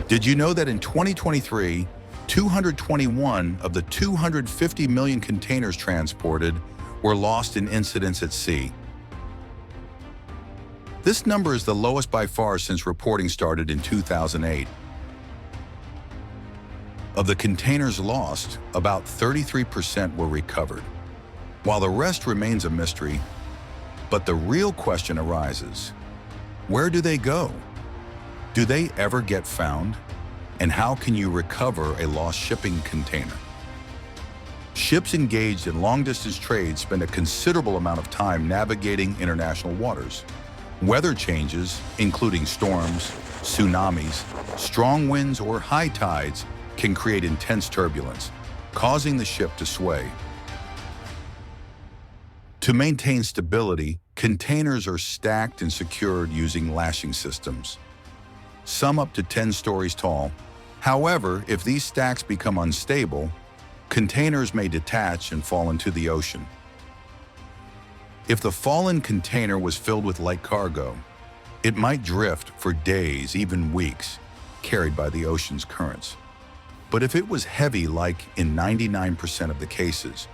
Did you know that in 2023, 221 of the 250 million containers transported were lost in incidents at sea? This number is the lowest by far since reporting started in 2008. Of the containers lost, about 33% were recovered, while the rest remains a mystery. But the real question arises: where do they go? Do they ever get found? And how can you recover a lost shipping container? Ships engaged in long-distance trade spend a considerable amount of time navigating international waters. Weather changes, including storms, tsunamis, strong winds, or high tides, can create intense turbulence, causing the ship to sway. To maintain stability, containers are stacked and secured using lashing systems, some up to 10 stories tall. However, if these stacks become unstable, containers may detach and fall into the ocean. If the fallen container was filled with light cargo, it might drift for days, even weeks, carried by the ocean's currents. But if it was heavy, like in 99% of the cases,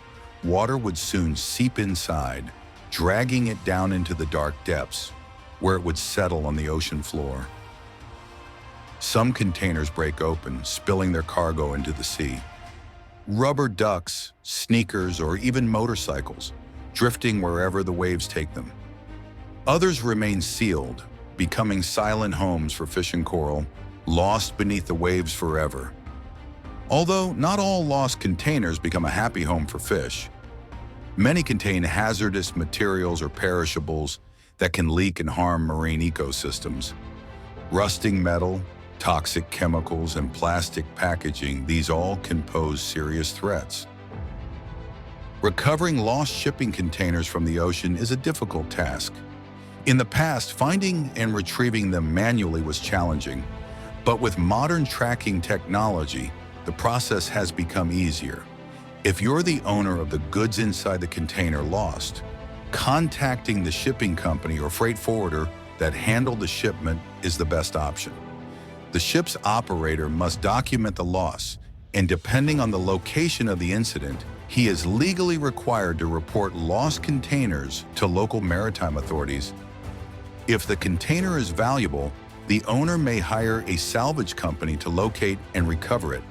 water would soon seep inside, dragging it down into the dark depths, where it would settle on the ocean floor. Some containers break open, spilling their cargo into the sea. Rubber ducks, sneakers, or even motorcycles, drifting wherever the waves take them. Others remain sealed, becoming silent homes for fish and coral, lost beneath the waves forever. Although not all lost containers become a happy home for fish, many contain hazardous materials or perishables that can leak and harm marine ecosystems. Rusting metal, toxic chemicals, and plastic packaging, these all can pose serious threats. Recovering lost shipping containers from the ocean is a difficult task. In the past, finding and retrieving them manually was challenging, but with modern tracking technology, the process has become easier. If you're the owner of the goods inside the container lost, contacting the shipping company or freight forwarder that handled the shipment is the best option. The ship's operator must document the loss, and depending on the location of the incident, he is legally required to report lost containers to local maritime authorities. If the container is valuable, the owner may hire a salvage company to locate and recover it.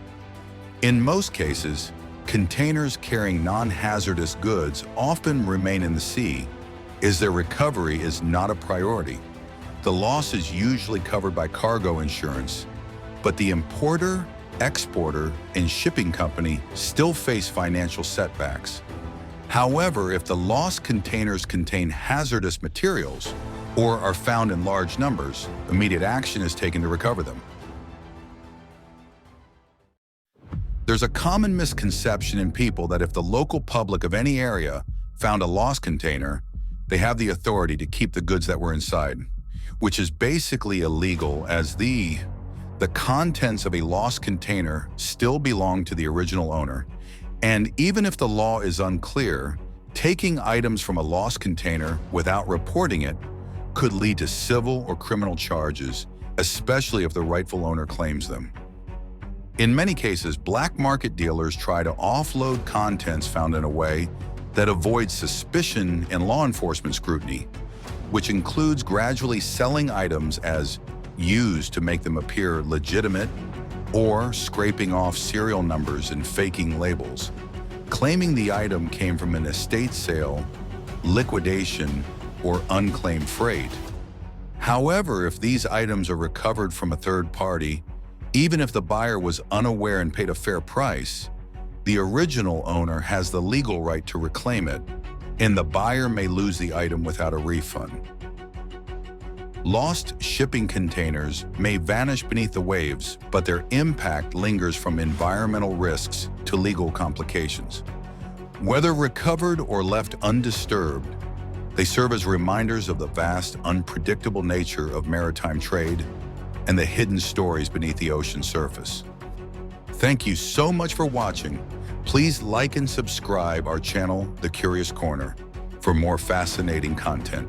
In most cases, containers carrying non-hazardous goods often remain in the sea, as their recovery is not a priority. The loss is usually covered by cargo insurance, but the importer, exporter, and shipping company still face financial setbacks. However, if the lost containers contain hazardous materials or are found in large numbers, immediate action is taken to recover them. There's a common misconception in people that if the local public of any area found a lost container, they have the authority to keep the goods that were inside, which is basically illegal, as the contents of a lost container still belong to the original owner. And even if the law is unclear, taking items from a lost container without reporting it could lead to civil or criminal charges, especially if the rightful owner claims them. In many cases, black market dealers try to offload contents found in a way that avoids suspicion and law enforcement scrutiny, which includes gradually selling items as used to make them appear legitimate, or scraping off serial numbers and faking labels, claiming the item came from an estate sale, liquidation, or unclaimed freight. However, if these items are recovered from a third party, even if the buyer was unaware and paid a fair price, the original owner has the legal right to reclaim it, and the buyer may lose the item without a refund. Lost shipping containers may vanish beneath the waves, but their impact lingers from environmental risks to legal complications. Whether recovered or left undisturbed, they serve as reminders of the vast, unpredictable nature of maritime trade and the hidden stories beneath the ocean surface. Thank you so much for watching. Please like and subscribe our channel, The Curious Corner, for more fascinating content.